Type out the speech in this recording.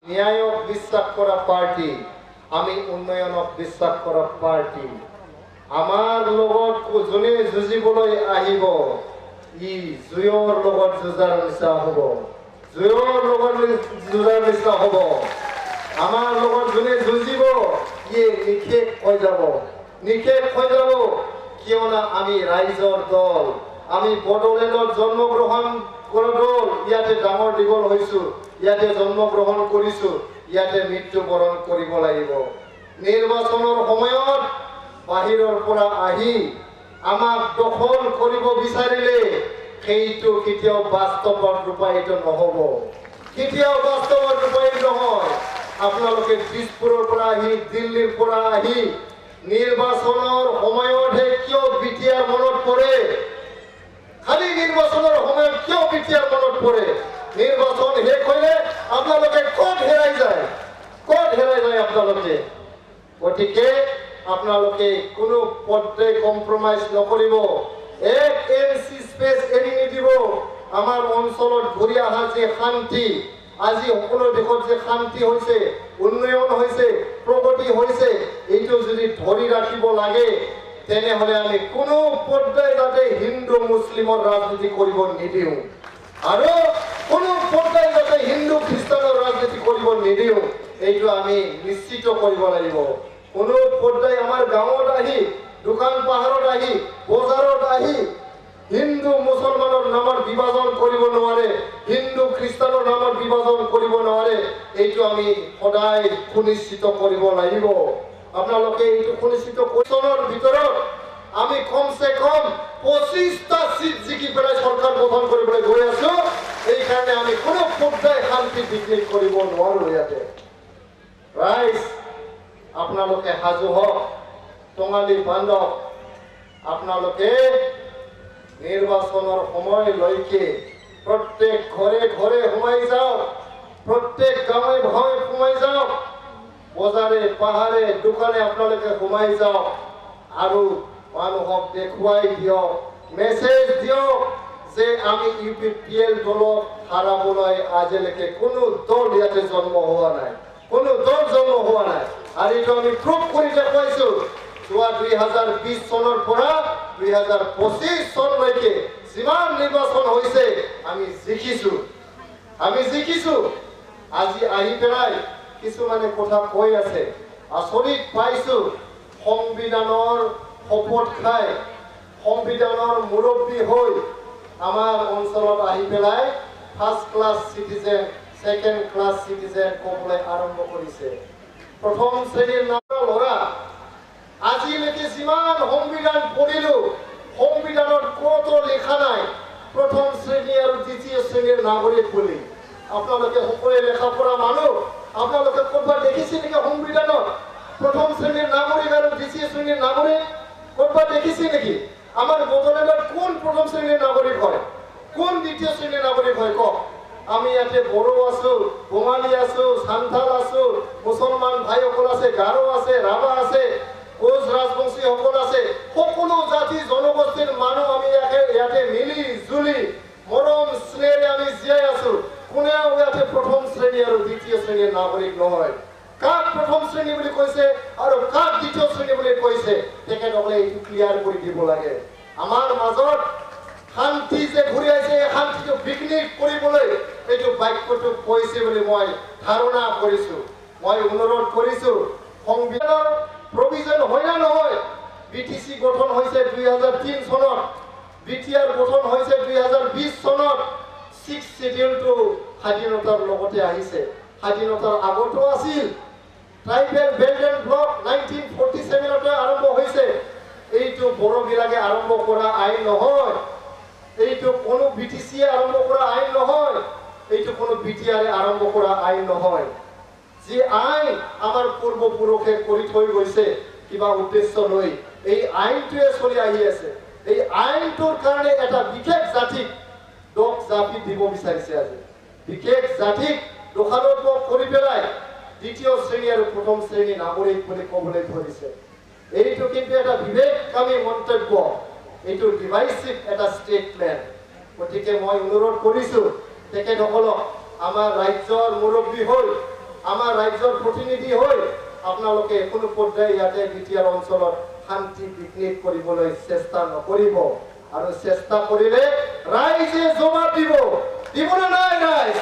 ন্যায়ক বিশ্বাস কৰা পাৰ্টি, আমি উন্নয়নক বিশ্বাস কৰা পাৰ্টি। আমাৰ লগত যোনে যুঁজিবলৈ আহিব ই জুয়ৰ লগত যুঁজাৰ নিচিনা হ'ব, জুয়ৰ লগত যুঁজাৰ নিচিনা হ'ব। আমাৰ লগত যোনে যুঁজিব ই নিশেষ হৈ যাব, নিশেষ হৈ যাব। কিয়নো আমি ৰাইজৰ দল, আমি বড়োলেণ্ডত জন্মগ্ৰহণ কৰা দল, ইয়াতে ডাঙৰ দীঘল হৈছো, ইয়াতে জন্মগ্ৰহণ কৰিছো, ইয়াতে মৃত্যুবৰণ কৰিব লাগিব। নিৰ্বাচনৰ সময়ত বাহিৰৰ পৰা আহি আমাক দখল কৰিব বিচাৰিলে সেইটো কেতিয়াও বাস্তৱত ৰূপায়িত নহ'ব, কেতিয়াও বাস্তৱত ৰূপায়িত নহয়। আপোনালোকে দিছপুৰৰ পৰা আহি, দিল্লীৰ পৰা আহি নিৰ্বাচনৰ সময়তহে কিয় বিটিআৰ মনত পৰে? খালি নিৰ্বাচনৰ সময়ত কিয় বিটিআৰ মনত পৰে? নিৰ্বাচন শেষ হ'লে আপোনালোকে ক'ত হেৰাই যায়, ক'ত হেৰাই যায় আপোনালোকে? গতিকে আপোনালোকে কোনো পথে কম্প্ৰমাইজ নকৰিব, এক ইঞ্চি স্পেচ এৰি নিদিব। আমাৰ অঞ্চলত ঘূৰি অহা যে শান্তি, আজি সকলো দেশত যে শান্তি হৈছে, উন্নয়ন হৈছে, প্ৰগতি হৈছে, এইটো যদি ধৰি ৰাখিব লাগে তেনেহ'লে আমি কোনো পৰ্যায় যাতে হিন্দু মুছলিমৰ ৰাজনীতি কৰিব নিদিওঁ, আৰু কোনো পৰ্যায় যাতে হিন্দু খ্ৰীষ্টানৰ ৰাজনীতি কৰিব নিদিওঁ, এইটো আমি নিশ্চিত কৰিব লাগিব। কোনো পৰ্যায় আমাৰ গাঁৱত আহি, দোকান পাহাৰত আহি, বজাৰত আহি হিন্দু মুছলমানৰ নামত বিভাজন কৰিব নোৱাৰে, হিন্দু খ্ৰীষ্টানৰ নামত বিভাজন কৰিব নোৱাৰে। এইটো আমি সদায় সুনিশ্চিত কৰিব লাগিব। আপোনালোকে এইটো সুনিশ্চিত কৰিছনৰ ভিতৰত আমি কমচে কম 25টা সিট জিকি পেলাই চৰকাৰ গঠন কৰিবলৈ গৈ আছো। এইকাৰণে আমি কোনো পৰ্যায় শান্তি বিঘ্নিত কৰিব নোৱাৰো। ইয়াতে ৰাইজ আপোনালোকে সাজু হওক, টঙালি বান্ধক। আপোনালোকে নিৰ্বাচনৰ সময়লৈকে প্ৰত্যেক ঘৰে ঘৰে সোমাই যাওক, প্ৰত্যেক গাঁৱে ভয়ে সোমাই যাওক, বজাৰে পাহাৰে দোকানে আপোনালোকে সোমাই যাওক আৰু মানুহক দেখুৱাই দিয়ক, মেছেজ দিয়ক যে আমি UPPL দলক হাৰাবলৈ আজিলৈকে কোনো দল ইয়াতে জন্ম হোৱা নাই, কোনো দল জন্ম হোৱা নাই। আৰু এইটো আমি প্ৰুভ কৰি দেখুৱাইছো। যোৱা 2020 চনৰ পৰা 2025 চনলৈকে যিমান নিৰ্বাচন হৈছে আমি জিকিছো, আমি জিকিছো। আজি আহি পেলাই কিছুমানে কথা কৈ আছে, আচৰিত পাইছো। সংবিধানৰ শপত খাই, সংবিধানৰ মুৰব্বী হৈ আমাৰ অঞ্চলত আহি পেলাই first class citizen, second class citizen ক'বলৈ আৰম্ভ কৰিছে। প্ৰথম শ্ৰেণীৰ ল'ৰা আজিলৈকে যিমান সংবিধান পঢ়িলো, সংবিধানত ক'তো লিখা নাই প্ৰথম শ্ৰেণী আৰু দ্বিতীয় শ্ৰেণীৰ নাগৰিক বুলি। আপোনালোকে সকলোৱে লেখা পঢ়া মানুহ, আপোনালোকে ক'ৰবাত দেখিছে নেকি সংবিধানত প্ৰথম শ্ৰেণীৰ নাগৰিক আৰু দ্বিতীয় শ্ৰেণীৰ নাগৰিক? ক'ৰবাত দেখিছে নেকি? আমাৰ বড়োলেণ্ডত কোন প্ৰথম শ্ৰেণীৰ নাগৰিক হয়, কোন দ্বিতীয় শ্ৰেণীৰ নাগৰিক হয় কওক? আমি ইয়াতে বড়ো আছো, বঙালী আছো, সান্থাল আছো, মুছলমান ভাইসকল আছে, গাৰো আছে, ৰাভা আছে, কোচ ৰাজবংশীসকল আছে, সকলো জাতি জনগোষ্ঠীৰ মানুহ আমি ইয়াতে মিলি জুলি মৰম স্নেহেৰে আমি জীয়াই আছো। কোনেও ইয়াতে প্ৰথম শ্ৰেণী আৰু দ্বিতীয় শ্ৰেণীৰ নাগৰিক নহয়। কাক প্ৰথম শ্ৰেণী বুলি কৈছে আৰু কাক দ্বিতীয় শ্ৰেণী বুলি কৈছে তেখেতসকলে এইটো ক্লিয়াৰ কৰি দিব লাগে। আমাৰ মাজত শান্তি যে ঘূৰি আহিছে, এই শান্তিটো বিঘ্নিত কৰিবলৈ এইটো বাক্যটো কৈছে বুলি মই ধাৰণা কৰিছো। মই অনুৰোধ কৰিছো, সংবিধানৰ প্ৰভিজন হয় না নহয়? BTC গঠন হৈছে 2003 চনত, BTR গঠন হৈছে 2020 চনত। 6th শিডিউলটো স্বাধীনতাৰ লগতে আহিছে, স্বাধীনতাৰ আগতো আছিল। ট্ৰাইবেল বেল্ট এণ্ড ব্লক 1947তে আৰম্ভ হৈছে। এইটো বড়োবিলাকে আৰম্ভ কৰা আইন নহয়, এইটো কোনো BTCয়ে আৰম্ভ কৰা আইন নহয়, এইটো কোনো BTRয়ে আৰম্ভ কৰা আইন নহয়। যি আইন আমাৰ পূৰ্বপুৰুষে কৰি থৈ গৈছে কিবা উদ্দেশ্য লৈ, এই আইনটোৱে চলি আহি আছে। এই আইনটোৰ কাৰণে এটা বিশেষ জাতিক দোষ জাপি দিব বিচাৰিছে। আজি বিশেষ জাতিক দোষাৰোপ কৰি পেলাই দ্বিতীয় শ্ৰেণী আৰু প্ৰথম শ্ৰেণী নাগৰিক বুলি ক'বলৈ ধৰিছে। এইটো কিন্তু এটা বিবেককামী মন্তব্য, এইটো ডিভাইচিভ এটা ষ্টেটমেণ্ট। গতিকে মই অনুৰোধ কৰিছো তেখেতসকলক, আমাৰ ৰাজ্যৰ মুৰব্বী হৈ আমাৰ ৰাজ্যৰ প্ৰতিনিধি হৈ আপোনালোকে কোনো পৰ্যায়ে ইয়াতে বিটিআৰ অঞ্চলত শান্তি বিঘ্নিত কৰিবলৈ চেষ্টা নকৰিব আৰু চেষ্টা কৰিলে ৰাইজে জবাব দিব। দিব না নাই ৰাইজ?